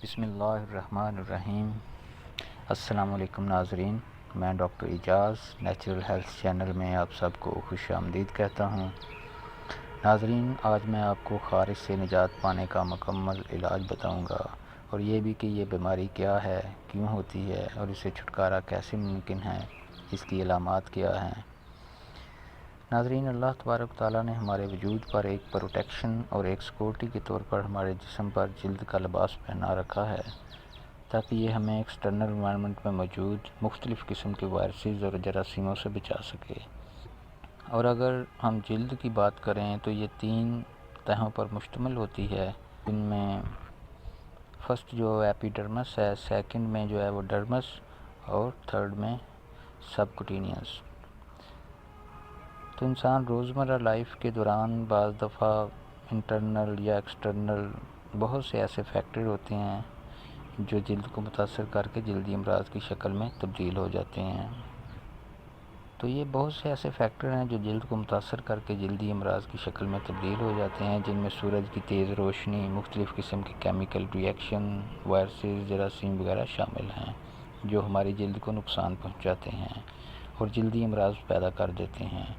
بسم اللہ الرحمن الرحیم۔ السلام علیکم ناظرین، میں ڈاکٹر اعجاز نیچرل ہیلتھ چینل میں آپ سب کو خوش آمدید کہتا ہوں۔ ناظرین، آج میں آپ کو خارش سے نجات پانے کا مکمل علاج بتاؤں گا، اور یہ بھی کہ یہ بیماری کیا ہے، کیوں ہوتی ہے، اور اسے چھٹکارا کیسے ممکن ہے، اس کی علامات کیا ہیں۔ ناظرین، اللہ تبارک تعالیٰ نے ہمارے وجود پر ایک پروٹیکشن اور ایک سیکورٹی کے طور پر ہمارے جسم پر جلد کا لباس پہنا رکھا ہے، تاکہ یہ ہمیں ایکسٹرنل انوائرمنٹ میں موجود مختلف قسم کے وائرسز اور جراثیموں سے بچا سکے۔ اور اگر ہم جلد کی بات کریں تو یہ 3 تہوں پر مشتمل ہوتی ہے، جن میں فرسٹ جو ایپیڈرمس ہے، سیکنڈ میں جو ہے وہ ڈرمس، اور تھرڈ میں سبکوٹینیس۔ تو انسان روزمرہ لائف کے دوران بعض دفعہ انٹرنل یا ایکسٹرنل بہت سے ایسے فیکٹر ہوتے ہیں جو جلد کو متاثر کر کے جلدی امراض کی شکل میں تبدیل ہو جاتے ہیں۔ تو یہ بہت سے ایسے فیکٹر ہیں جو جلد کو متاثر کر کے جلدی امراض کی شکل میں تبدیل ہو جاتے ہیں، جن میں سورج کی تیز روشنی، مختلف قسم کے کیمیکل ری ایکشن، وائرسز، جراثیم وغیرہ شامل ہیں، جو ہماری جلد کو نقصان پہنچاتے ہیں اور جلدی امراض پیدا کر دیتے ہیں۔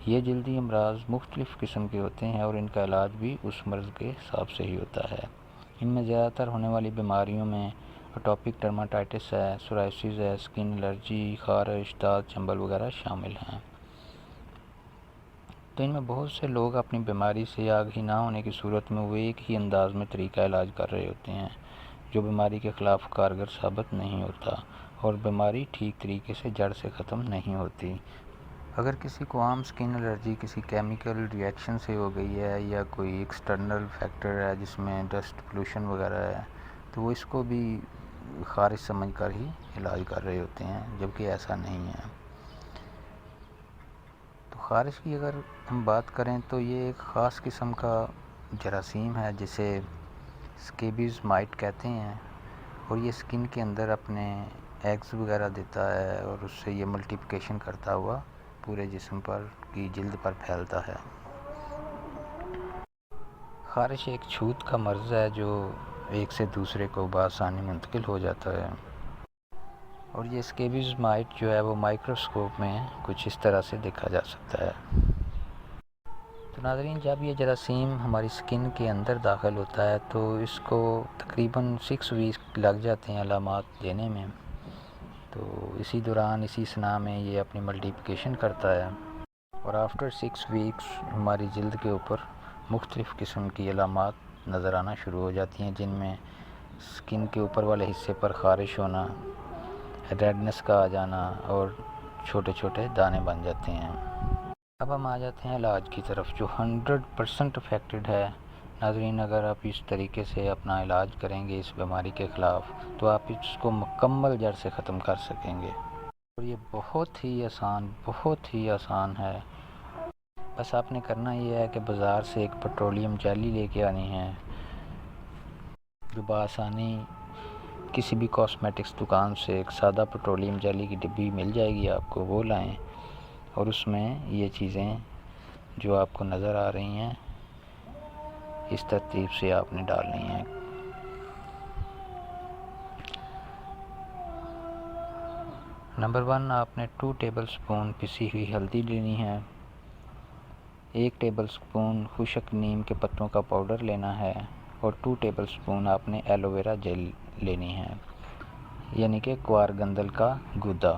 یہ جلدی امراض مختلف قسم کے ہوتے ہیں اور ان کا علاج بھی اس مرض کے حساب سے ہی ہوتا ہے۔ ان میں زیادہ تر ہونے والی بیماریوں میں اٹوپک ڈرماٹائٹس ہے، سورائسس ہے، اسکن الرجی، خارش، داد، چنبل وغیرہ شامل ہیں۔ تو ان میں بہت سے لوگ اپنی بیماری سے آگاہی نہ ہونے کی صورت میں وہ ایک ہی انداز میں طریقہ علاج کر رہے ہوتے ہیں، جو بیماری کے خلاف کارگر ثابت نہیں ہوتا اور بیماری ٹھیک طریقے سے جڑ سے ختم نہیں ہوتی۔ اگر کسی کو عام اسکن الرجی کسی کیمیکل ری ایکشن سے ہو گئی ہے، یا کوئی ایکسٹرنل فیکٹر ہے جس میں ڈسٹ پولوشن وغیرہ ہے، تو وہ اس کو بھی خارش سمجھ کر ہی علاج کر رہے ہوتے ہیں، جبکہ ایسا نہیں ہے۔ تو خارش کی اگر ہم بات کریں تو یہ ایک خاص قسم کا جراثیم ہے جسے اسکیبیز مائٹ کہتے ہیں، اور یہ اسکن کے اندر اپنے ایگز وغیرہ دیتا ہے، اور اس سے یہ ملٹیپلیکیشن کرتا ہوا پورے جسم پر کی جلد پر پھیلتا ہے۔ خارش ایک چھوت کا مرض ہے جو ایک سے دوسرے کو بآسانی منتقل ہو جاتا ہے، اور یہ اسکیبیز مائٹ جو ہے وہ مائکروسکوپ میں کچھ اس طرح سے دیکھا جا سکتا ہے۔ تو ناظرین، جب یہ جراثیم ہماری اسکن کے اندر داخل ہوتا ہے تو اس کو تقریباً 6 ویک لگ جاتے ہیں علامات دینے میں۔ تو اسی دوران اسی اثناء میں یہ اپنی ملٹیپلیکیشن کرتا ہے، اور آفٹر 6 ویکس ہماری جلد کے اوپر مختلف قسم کی علامات نظر آنا شروع ہو جاتی ہیں، جن میں اسکن کے اوپر والے حصے پر خارش ہونا، ریڈنس کا آ جانا، اور چھوٹے چھوٹے دانے بن جاتے ہیں۔ اب ہم آ جاتے ہیں علاج کی طرف، جو 100% افیکٹڈ ہے۔ ناظرین، اگر آپ اس طریقے سے اپنا علاج کریں گے اس بیماری کے خلاف تو آپ اس کو مکمل جڑ سے ختم کر سکیں گے، اور یہ بہت ہی آسان ہے۔ بس آپ نے کرنا یہ ہے کہ بازار سے ایک پیٹرولیم جیلی لے کے آنی ہے، جو بآسانی کسی بھی کاسمیٹکس دکان سے ایک سادہ پیٹرولیم جیلی کی ڈبی مل جائے گی آپ کو، وہ لائیں، اور اس میں یہ چیزیں جو آپ کو نظر آ رہی ہیں اس ترتیب سے آپ نے ڈالنی ہیں۔ نمبر 1، آپ نے 2 ٹیبل سپون پسی ہوئی ہلدی لینی ہے، 1 ٹیبل سپون خشک نیم کے پتوں کا پاؤڈر لینا ہے، اور 2 ٹیبل سپون آپ نے ایلو ویرا جیل لینی ہے، یعنی کہ کوار گندل کا گودا۔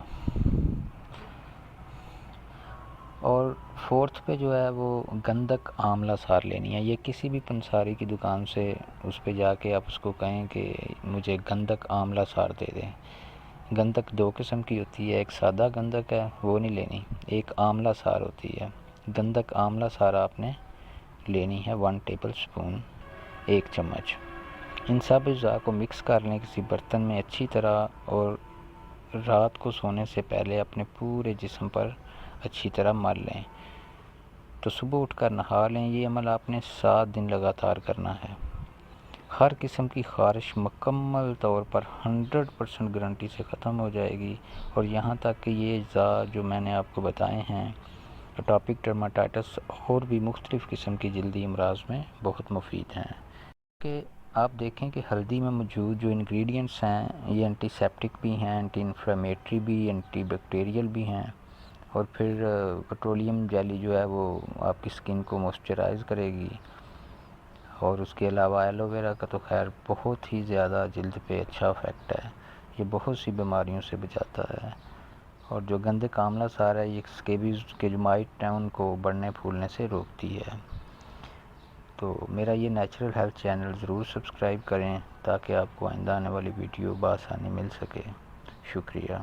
اور 4تھ پہ جو ہے وہ گندک آملہ سار لینی ہے۔ یہ کسی بھی پنساری کی دکان سے اس پہ جا کے آپ اس کو کہیں کہ مجھے گندک آملہ سار دے دیں۔ گندک 2 قسم کی ہوتی ہے، ایک سادہ گندک ہے، وہ نہیں لینی، ایک آملہ سار ہوتی ہے۔ گندک آملہ سار آپ نے لینی ہے 1 ٹیبل سپون، 1 چمچ۔ ان سب اجزاء کو مکس کر لیں کسی برتن میں اچھی طرح، اور رات کو سونے سے پہلے اپنے پورے جسم پر اچھی طرح مل لیں، تو صبح اٹھ کر نہا لیں۔ یہ عمل آپ نے 7 دن لگاتار کرنا ہے۔ ہر قسم کی خارش مکمل طور پر 100% گارنٹی سے ختم ہو جائے گی، اور یہاں تک کہ یہ اجزاء جو میں نے آپ کو بتائے ہیں، اٹوپک ڈرماٹائٹس اور بھی مختلف قسم کی جلدی امراض میں بہت مفید ہیں، کہ آپ دیکھیں کہ ہلدی میں موجود جو انگریڈینٹس ہیں یہ اینٹی سیپٹک بھی ہیں، اینٹی انفلیمیٹری بھی، اینٹی بیکٹیریل بھی ہیں، اور پھر پیٹرولیم جیلی جو ہے وہ آپ کی سکن کو موئسچرائز کرے گی، اور اس کے علاوہ ایلو ویرا کا تو خیر بہت ہی زیادہ جلد پہ اچھا افیکٹ ہے، یہ بہت سی بیماریوں سے بچاتا ہے، اور جو گندے کاملہ سار ہے یہ اسکیبیز کے جو مائٹ ہیں ان کو بڑھنے پھولنے سے روکتی ہے۔ تو میرا یہ نیچرل ہیلتھ چینل ضرور سبسکرائب کریں تاکہ آپ کو آئندہ آنے والی ویڈیو بآسانی مل سکے۔ شکریہ۔